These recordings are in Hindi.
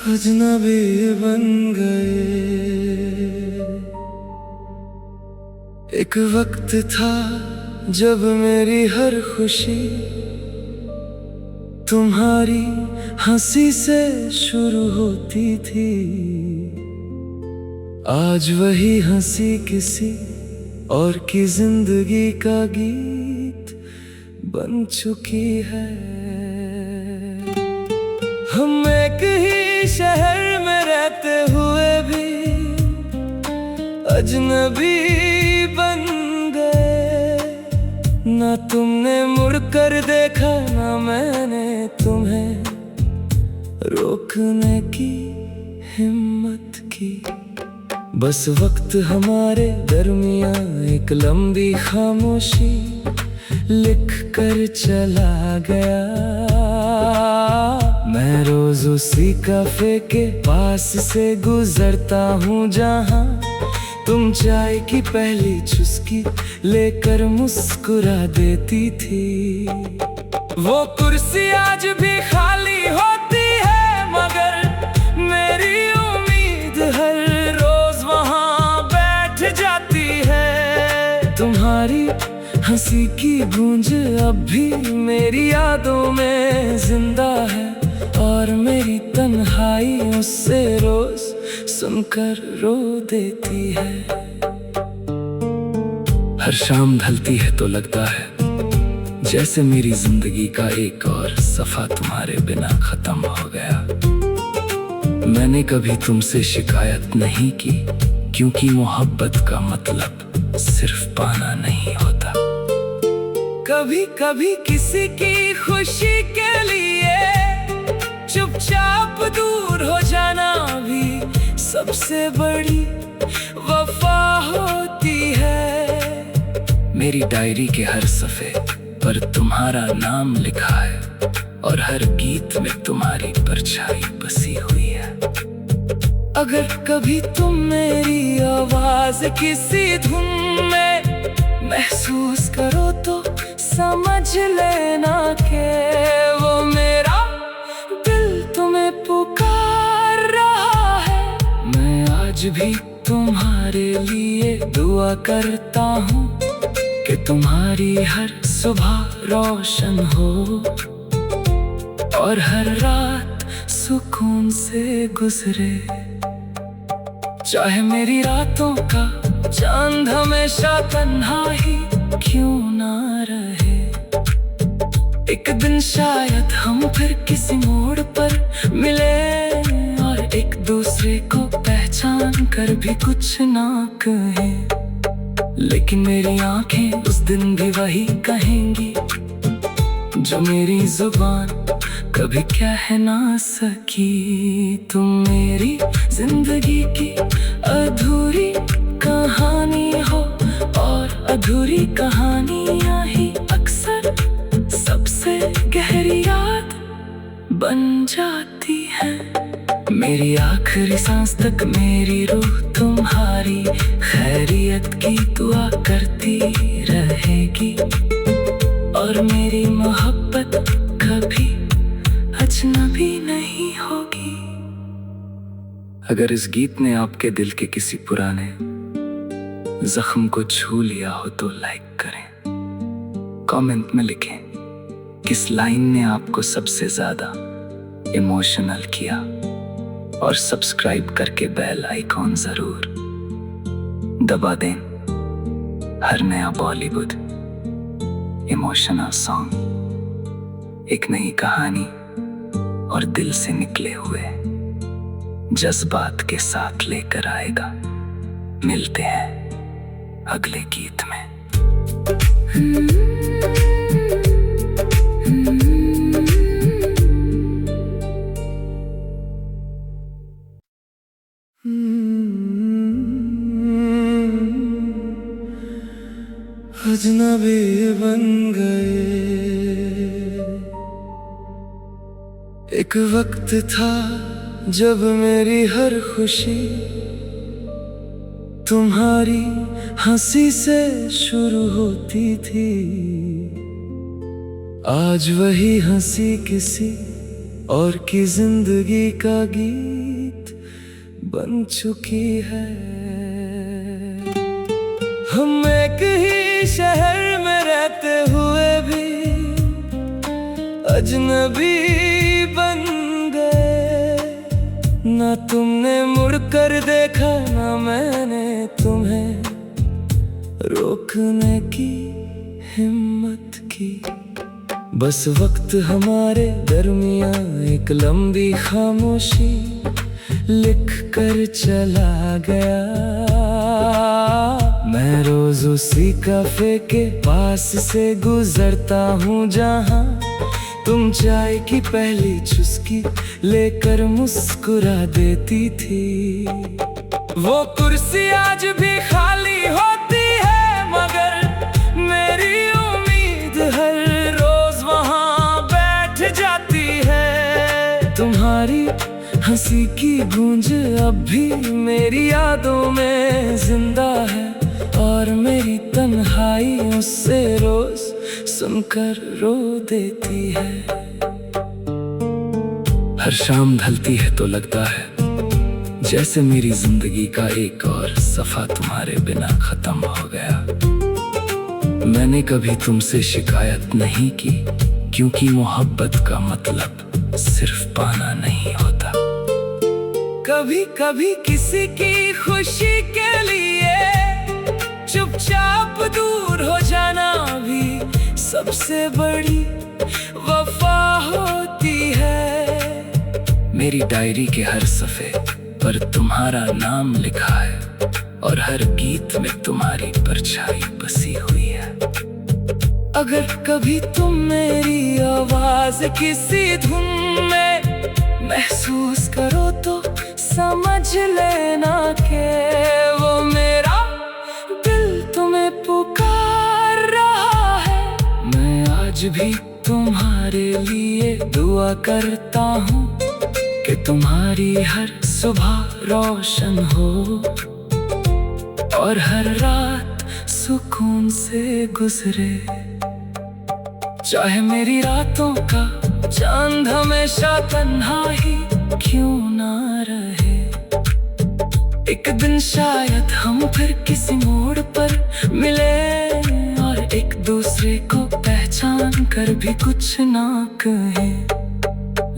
अजनबी बन गए। एक वक्त था जब मेरी हर खुशी तुम्हारी हंसी से शुरू होती थी। आज वही हंसी किसी और की जिंदगी का गीत बन चुकी है। हम एक ही शहर में रहते हुए भी अजनबी बन गए। ना तुमने मुड़कर देखा ना मैंने तुम्हें रोकने की हिम्मत की। बस वक्त हमारे दरमियां एक लंबी खामोशी लिख कर चला गया। मैं रोज उसी कैफे के पास से गुजरता हूँ जहाँ तुम चाय की पहली चुस्की लेकर मुस्कुरा देती थी। वो कुर्सी आज भी खाली होती है मगर मेरी उम्मीद हर रोज वहाँ बैठ जाती है। तुम्हारी हंसी की गूंज अब भी मेरी यादों में जिंदा है और मेरी तन्हाई उससे रोज सुनकर रो देती है। हर शाम ढलती है तो लगता है जैसे मेरी जिंदगी का एक और सफा तुम्हारे बिना खत्म हो गया। मैंने कभी तुमसे शिकायत नहीं की क्योंकि मोहब्बत का मतलब सिर्फ पाना नहीं होता। कभी कभी किसी की खुशी के लिए चुपचाप दूर हो जाना भी सबसे बड़ी वफा होती है। मेरी डायरी के हर सफ़े पर तुम्हारा नाम लिखा है और हर गीत में तुम्हारी परछाई बसी हुई है। अगर कभी तुम मेरी आवाज किसी धुन में महसूस करो तो समझ लेना कि वो मेरा दिल तुम्हें पुकार रहा है। मैं आज भी तुम्हारे लिए दुआ करता हूँ कि तुम्हारी हर सुबह रोशन हो और हर रात सुकून से गुजरे। चाहे मेरी रातों का चांद हमेशा तन्हा ही क्यों ना रहे। एक दिन शायद हम फिर किसी मोड़ पर मिले और एक दूसरे को पहचान कर भी कुछ ना कहें। लेकिन मेरी आंखें उस दिन भी वही कहेंगी जो मेरी जुबान कभी कह ना सकी। तुम मेरी जिंदगी की अधूरी कहानी हो और अधूरी कहानियां ही अक्सर सबसे गहरी याद बन जाती है। मेरी आखिरी सांस तक मेरी रूह तुम्हारी खैरियत की दुआ करती रहेगी और मेरी मोहब्बत कभी अजनबी नहीं होगी। अगर इस गीत ने आपके दिल के किसी पुराने जख्म को छू लिया हो तो लाइक करें, कमेंट में लिखें किस लाइन ने आपको सबसे ज्यादा इमोशनल किया और सब्सक्राइब करके बेल आइकॉन जरूर दबा दें। हर नया बॉलीवुड इमोशनल सॉन्ग एक नई कहानी और दिल से निकले हुए जज्बात के साथ लेकर आएगा। मिलते हैं अगले गीत में। अजनबी बन गए। एक वक्त था जब मेरी हर खुशी तुम्हारी हंसी से शुरू होती थी। आज वही हंसी किसी और की जिंदगी का गीत बन चुकी है। हम एक ही शहर में रहते हुए भी अजनबी बन गए। ना तुमने मुड़कर देखा ना मैंने तुम्हें रोकने की हिम्मत की। बस वक्त हमारे दरमियां एक लंबी खामोशी लिख कर चला गया। मैं रोज उसी कैफे के पास से गुजरता हूँ जहाँ तुम चाय की पहली चुस्की लेकर मुस्कुरा देती थी। वो कुर्सी आज भी खाली होती है मगर मेरी उम्मीद हर रोज वहाँ बैठ जाती है। तुम्हारी हंसी की गूंज अब भी मेरी यादों में जिंदा है और मेरी तन्हाई उससे रोज सुनकर रो देती है। हर शाम ढलती है तो लगता है जैसे मेरी जिंदगी का एक और सफा तुम्हारे बिना खत्म हो गया। मैंने कभी तुमसे शिकायत नहीं की क्योंकि मोहब्बत का मतलब सिर्फ पाना नहीं होता। कभी कभी किसी की खुशी के लिए चुपचाप दूर हो जाना भी सबसे बड़ी वफा होती है। मेरी डायरी के हर सफे पर तुम्हारा नाम लिखा है और हर गीत में तुम्हारी परछाई बसी हुई है। अगर कभी तुम मेरी आवाज किसी धुन में महसूस करो तो समझ लेना कि वो मेरा दिल तुम्हें पुकार रहा है। मैं आज भी तुम्हारे लिए दुआ करता हूँ कि तुम्हारी हर सुबह रोशन हो और हर रात सुकून से गुजरे। चाहे मेरी रातों का चांद हमेशा तन्हा ही क्यों ना रहे। एक दिन शायद हम फिर किसी मोड़ पर मिले और एक दूसरे को पहचान कर भी कुछ ना कहें।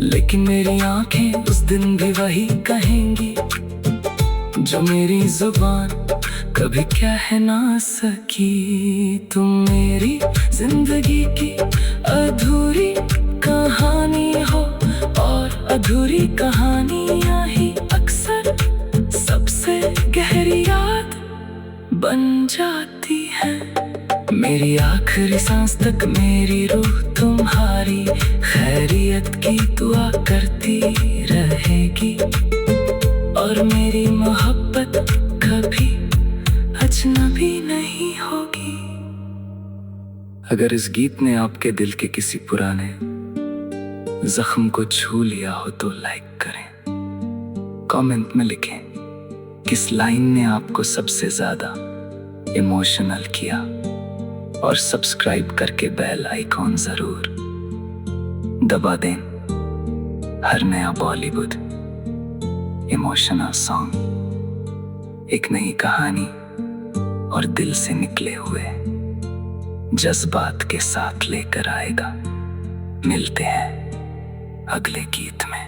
लेकिन मेरी आंखें उस दिन भी वही कहेंगी जो मेरी जुबान कभी कह ना सकी। तुम मेरी जिंदगी की अधूरी कहानी हो और अधूरी कहानियां ही अक्सर सबसे गहरी याद बन जाती है। मेरी आखिरी सांस तक मेरी रूह तुम्हारी खैरियत की दुआ करती रहेगी और मेरी मोहब्बत कभी अजनबी नहीं होगी। अगर इस गीत ने आपके दिल के किसी पुराने जख्म को छू लिया हो तो लाइक करें, कमेंट में लिखें किस लाइन ने आपको सबसे ज्यादा इमोशनल किया और सब्सक्राइब करके बेल आइकॉन जरूर दबा दें। हर नया बॉलीवुड इमोशनल सॉन्ग एक नई कहानी और दिल से निकले हुए जज्बात के साथ लेकर आएगा। मिलते हैं अगले गीत में।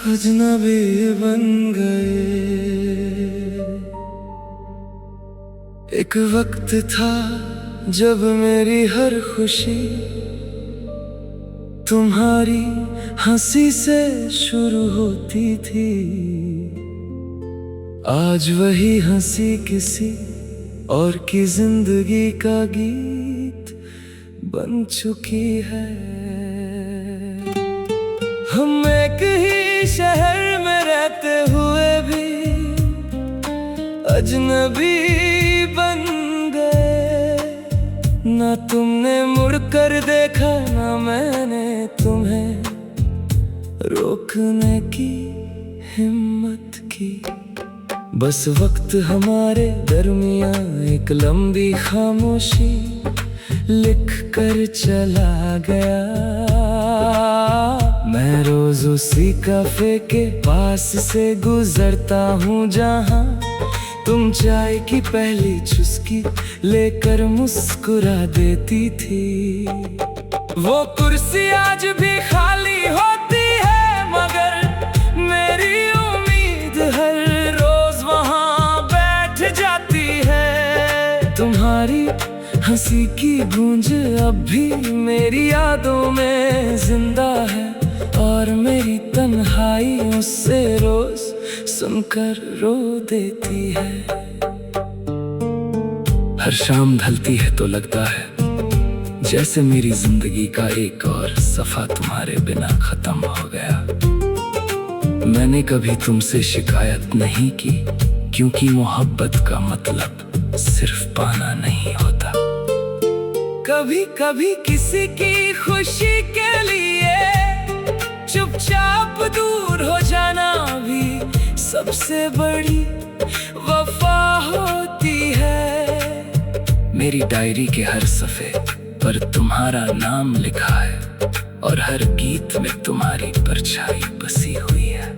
अजनबी बन गए। एक वक्त था जब मेरी हर खुशी तुम्हारी हंसी से शुरू होती थी। आज वही हंसी किसी और की जिंदगी का गीत बन चुकी है। हम एक ही शहर में रहते हुए भी अजनबी बन गए। ना तुमने मुड़कर देखा, ना मैंने तुम्हें रोकने की हिम्मत की। बस वक्त हमारे दरमियां एक लंबी खामोशी लिख कर चला गया। मैं रोज उसी कैफे के पास से गुजरता हूँ जहाँ तुम चाय की पहली चुस्की लेकर मुस्कुरा देती थी। वो कुर्सी आज भी खाली होती है, मगर मेरी उम्मीद हर रोज वहाँ बैठ जाती है। तुम्हारी हंसी की गूंज अब भी मेरी यादों में जिंदा है, और मेरी तन्हाई उससे रोज सुनकर रो देती है। हर शाम ढलती है तो लगता है जैसे मेरी जिंदगी का एक और सफा तुम्हारे बिना खत्म हो गया। मैंने कभी तुमसे शिकायत नहीं की, क्योंकि मोहब्बत का मतलब सिर्फ पाना नहीं होता। कभी कभी किसी की खुशी के लिए चुपचाप दूर हो जाना भी सबसे बड़ी वफा होती है। मेरी डायरी के हर सफ़े पर तुम्हारा नाम लिखा है, और हर गीत में तुम्हारी परछाई बसी हुई है।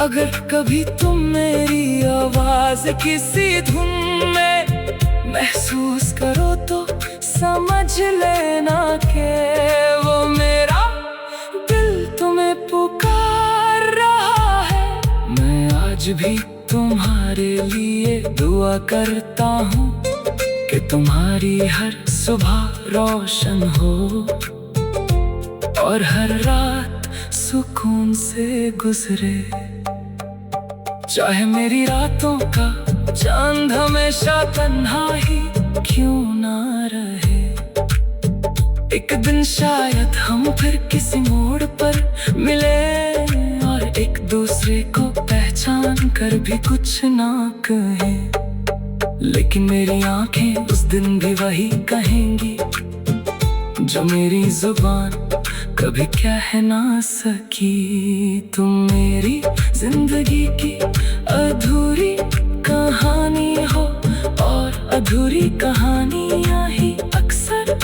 अगर कभी तुम मेरी आवाज किसी धुन में महसूस करो तो समझ लेना कि वो मेरा दिल तुम्हें पुकार रहा है। मैं आज भी तुम्हारे लिए दुआ करता हूँ कि तुम्हारी हर सुबह रोशन हो, और हर रात सुकून से गुजरे। चाहे मेरी रातों का चांद हमेशा तन्हा ही क्यों ना रहे, एक दिन शायद हम फिर किसी मोड़ पर मिले, और एक दूसरे को पहचान कर भी कुछ ना कहें। लेकिन मेरी आंखें उस दिन भी वही कहेंगी जो मेरी जुबान कभी कह ना सकी। तुम मेरी जिंदगी की अधूरी कहानी हो, और अधूरी कहानियां ही अक्सर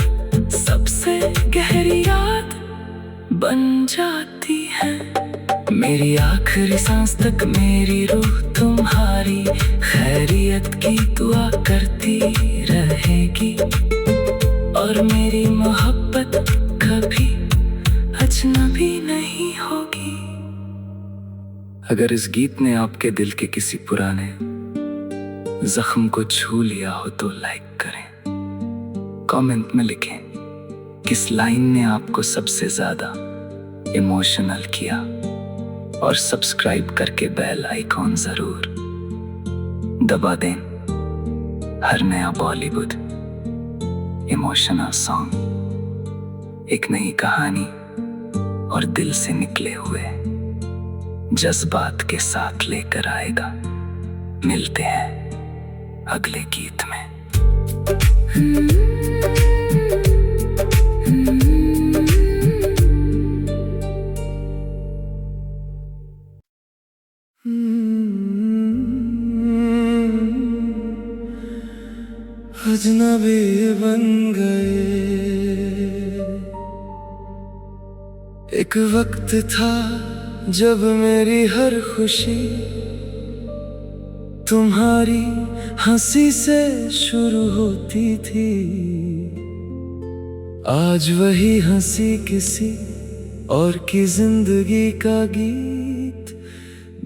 सबसे गहरी याद बन जाती है। मेरी आखिरी सांस तक मेरी रूह तुम्हारी खैरियत की दुआ करती रहेगी, और मेरी मोहब्बत कभी अजनबी नहीं होगी। अगर इस गीत ने आपके दिल के किसी पुराने जख्म को छू लिया हो तो लाइक करें, कमेंट में लिखें किस लाइन ने आपको सबसे ज्यादा इमोशनल किया, और सब्सक्राइब करके बेल आइकॉन जरूर दबा दें। हर नया बॉलीवुड इमोशनल सॉन्ग एक नई कहानी और दिल से निकले हुए जज्बात के साथ लेकर आएगा। मिलते हैं अगले गीत में। अजनबी बन गए। एक वक्त था जब मेरी हर खुशी तुम्हारी हंसी से शुरू होती थी। आज वही हंसी किसी और की जिंदगी का गीत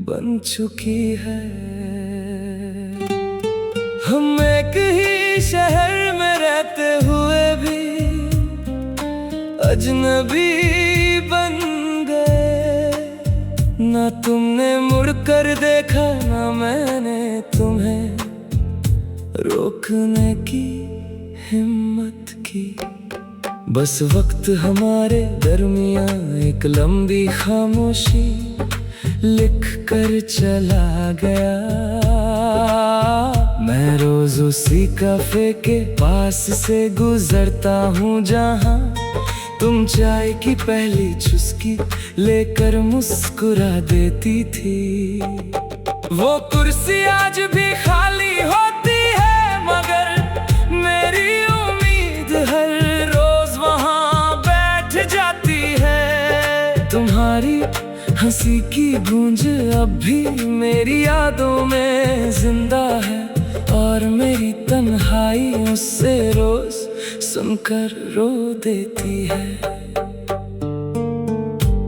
बन चुकी है। हम एक ही शहर में रहते हुए भी अजनबी बन गए। ना तुमने मुड़कर देखा, ना मैंने तुम्हें रोकने की हिम्मत की। बस वक्त हमारे दरमियां एक लंबी खामोशी लिख कर चला गया। मैं रोज उसी कैफे के पास से गुजरता हूँ जहाँ तुम चाय की पहली चुस्की लेकर मुस्कुरा देती थी। वो कुर्सी आज भी खाली होती है, मगर मेरी उम्मीद हर रोज वहाँ बैठ जाती है। तुम्हारी हंसी की गूंज अब भी मेरी यादों में जिंदा है, और मेरी तन्हाई उससे रोज सुनकर रो देती है।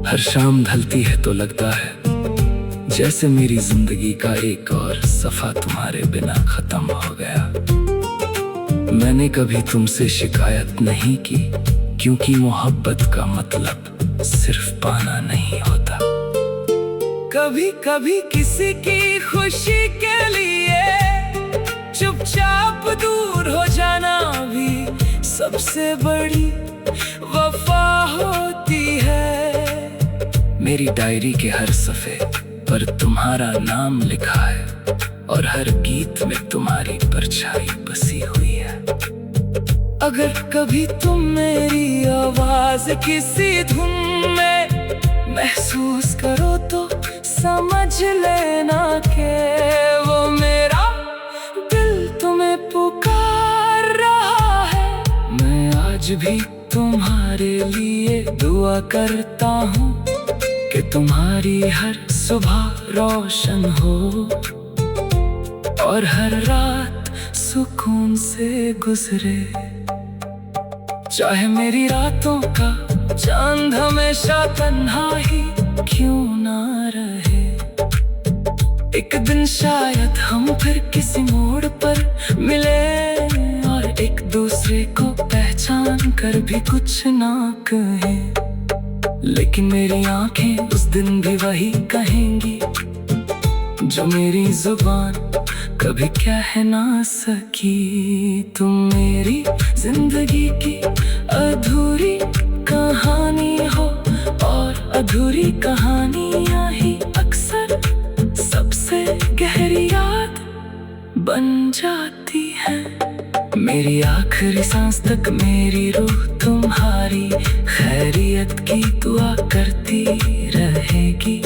हर शाम ढलती है तो लगता है जैसे मेरी जिंदगी का एक और सफा तुम्हारे बिना खत्म हो गया। मैंने कभी तुमसे शिकायत नहीं की, क्योंकि मोहब्बत का मतलब सिर्फ पाना नहीं होता। कभी कभी किसी की खुशी के लिए चुपचाप दूर हो जाना भी सबसे बड़ी वफा होती है। मेरी डायरी के हर सफे पर तुम्हारा नाम लिखा है, और हर गीत में तुम्हारी परछाई बसी हुई है। अगर कभी तुम मेरी आवाज किसी धुन में महसूस करो तो समझ लेना कि वो मेरा दिल तुम्हें पुकार रहा है। मैं आज भी तुम्हारे लिए दुआ करता हूँ कि तुम्हारी हर सुबह रोशन हो, और हर रात सुकून से गुजरे। चाहे मेरी रातों का चांद हमेशा तन्हा ही क्यों ना रहे, एक दिन शायद हम फिर किसी मोड़ पर मिले, और एक दूसरे को पहचान कर भी कुछ ना कहें। लेकिन मेरी आंखें उस दिन भी वही कहेंगी जो मेरी जुबान कभी कह ना सकी। तुम मेरी जिंदगी की अधूरी कहानी हो, और अधूरी कहानियां ही अक्सर सबसे गहरी याद बन जाती है। मेरी आखिरी सांस तक मेरी रूह तुम्हारी खैरियत की दुआ करती रहेगी,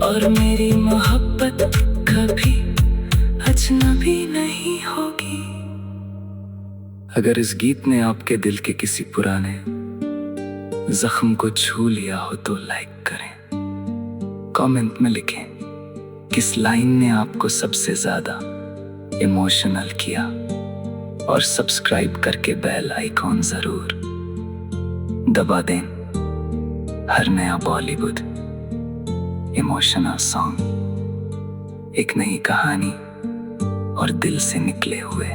और मेरी मोहब्बत कभी अजनबी नहीं होगी। अगर इस गीत ने आपके दिल के किसी पुराने जख्म को छू लिया हो तो लाइक करें, कमेंट में लिखें किस लाइन ने आपको सबसे ज्यादा इमोशनल किया, और सब्सक्राइब करके बेल आइकॉन जरूर दबा दें। हर नया बॉलीवुड इमोशनल सॉन्ग एक नई कहानी और दिल से निकले हुए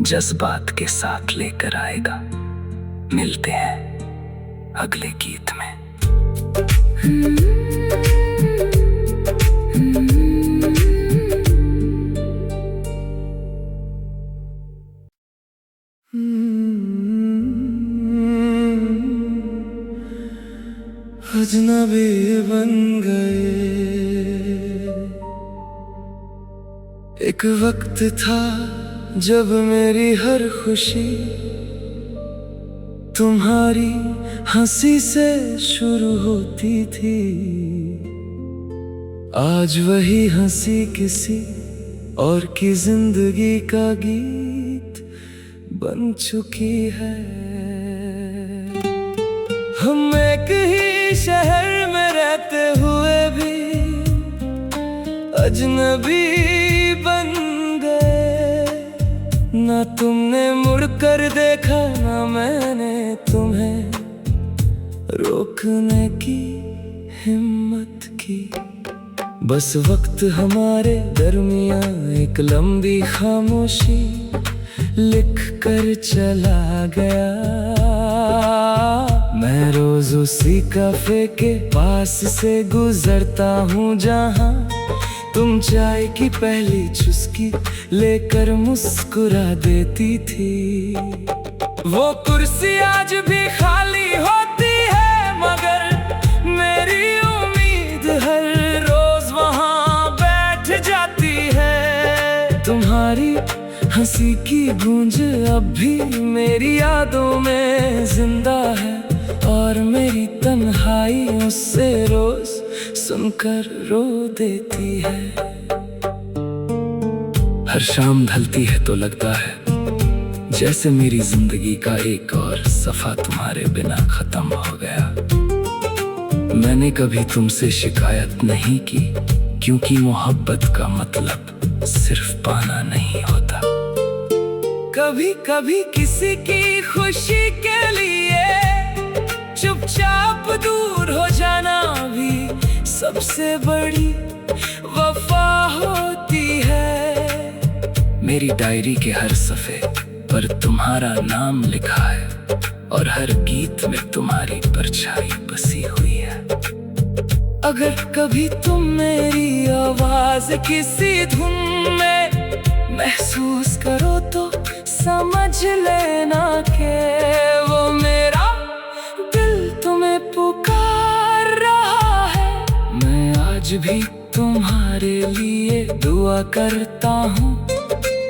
जज्बात के साथ लेकर आएगा। मिलते हैं अगले गीत में। अजनबी बन गए। एक वक्त था जब मेरी हर खुशी तुम्हारी हंसी से शुरू होती थी। आज वही हंसी किसी और की जिंदगी का गीत बन चुकी है। हम एक ही शहर में रहते हुए भी अजनबी बन गए। ना तुमने मुड़कर देखा, ना मैंने तुम्हें रोकने की हिम्मत की। बस वक्त हमारे दरमियां एक लंबी खामोशी लिख कर चला गया। मैं रोज उसी कैफे के पास से गुजरता हूँ जहाँ तुम चाय की पहली चुस्की लेकर मुस्कुरा देती थी। वो कुर्सी आज भी खाली होती है, मगर मेरी उम्मीद हर रोज वहाँ बैठ जाती है। हंसी की गूंज अब भी मेरी यादों में जिंदा है, और मेरी तन्हाई उससे रोज सुनकर रो देती है। हर शाम ढलती है तो लगता है जैसे मेरी जिंदगी का एक और सफा तुम्हारे बिना खत्म हो गया। मैंने कभी तुमसे शिकायत नहीं की, क्योंकि मोहब्बत का मतलब सिर्फ पाना नहीं होता। कभी कभी किसी की खुशी के लिए चुपचाप दूर हो जाना भी सबसे बड़ी वफा होती है। मेरी डायरी के हर सफे पर तुम्हारा नाम लिखा है, और हर गीत में तुम्हारी परछाई बसी हुई है। अगर कभी तुम मेरी आवाज किसी धुन में महसूस करो तो समझ लेना कि वो मेरा दिल तुम्हें पुकार रहा है। मैं आज भी तुम्हारे लिए दुआ करता हूँ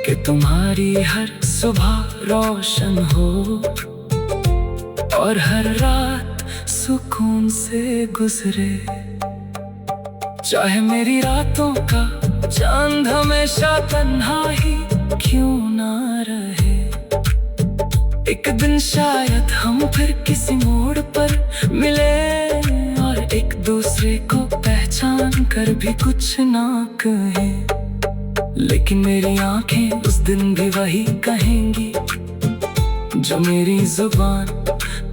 कि तुम्हारी हर सुबह रोशन हो, और हर रात सुकून से गुजरे। चाहे मेरी रातों का चांद हमेशा तन्हा ही क्यों ना रहे, एक दिन शायद हम फिर किसी मोड़ पर मिले, और एक दूसरे को पहचान कर भी कुछ ना कहें। लेकिन मेरी आंखें उस दिन भी वही कहेंगी जो मेरी जुबान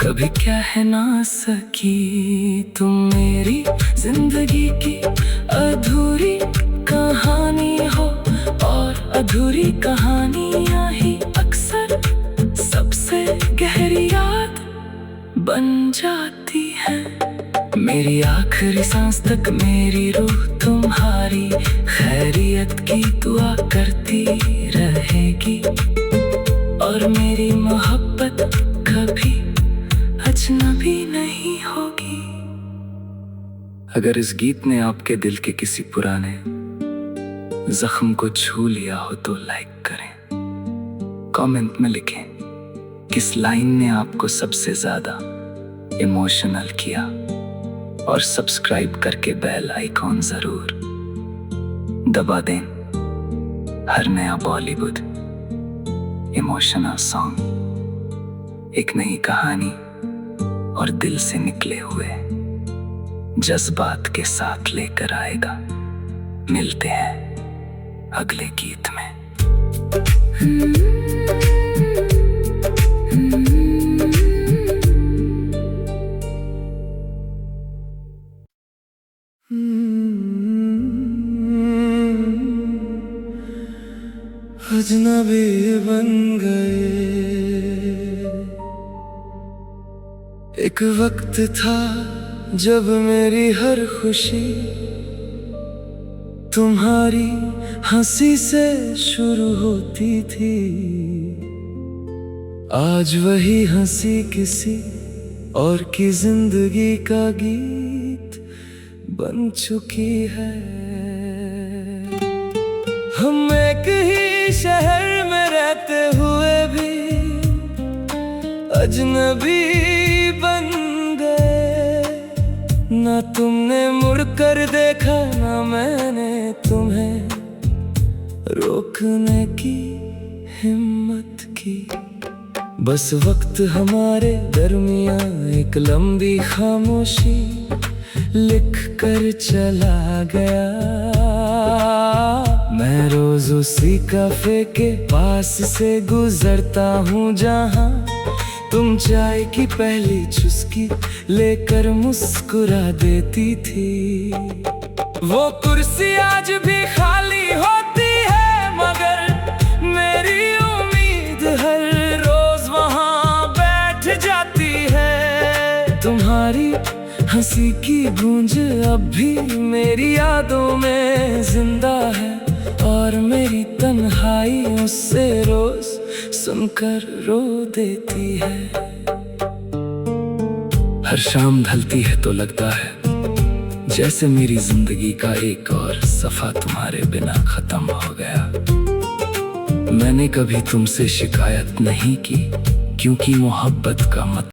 कभी कह ना सकी। तुम मेरी जिंदगी की अधूरी कहानी हो, और अधूरी कहानियां ही अक्सर सबसे गहरी याद बन जाती है। मेरी आखिरी सांस तक मेरी रूह तुम्हारी खैरियत की दुआ करती रहेगी, और मेरी मोहब्बत कभी अजनबी नहीं होगी। अगर इस गीत ने आपके दिल के किसी पुराने जख्म को छू लिया हो तो लाइक करें, कमेंट में लिखें किस लाइन ने आपको सबसे ज्यादा इमोशनल किया, और सब्सक्राइब करके बेल आइकॉन जरूर दबा दें। हर नया बॉलीवुड इमोशनल सॉन्ग एक नई कहानी और दिल से निकले हुए जज्बात के साथ लेकर आएगा। मिलते हैं अगले गीत में। अजनबी बन गए। एक वक्त था जब मेरी हर खुशी तुम्हारी हंसी से शुरू होती थी। आज वही हंसी किसी और की जिंदगी का गीत बन चुकी है। हम एक ही शहर में रहते हुए भी अजनबी बन गए। ना तुमने मुड़कर देखा, ना मैंने तुम्हें रोकने की हिम्मत की। बस वक्त हमारे दरमियां एक लंबी खामोशी लिख कर चला गया। मैं रोज उसी कैफे के पास से गुजरता हूँ जहाँ तुम चाय की पहली चुस्की लेकर मुस्कुरा देती थी। वो कुर्सी आज भी खाली होती है, मगर मेरी उम्मीद हर रोज वहाँ बैठ जाती है। तुम्हारी हंसी की गूंज अब भी मेरी यादों में जिंदा है, और मेरी तन्हाई उससे रोज सुनकर रो देती है। हर शाम ढलती है तो लगता है जैसे मेरी जिंदगी का एक और सफा तुम्हारे बिना खत्म हो गया। मैंने कभी तुमसे शिकायत नहीं की, क्योंकि मोहब्बत का मतलब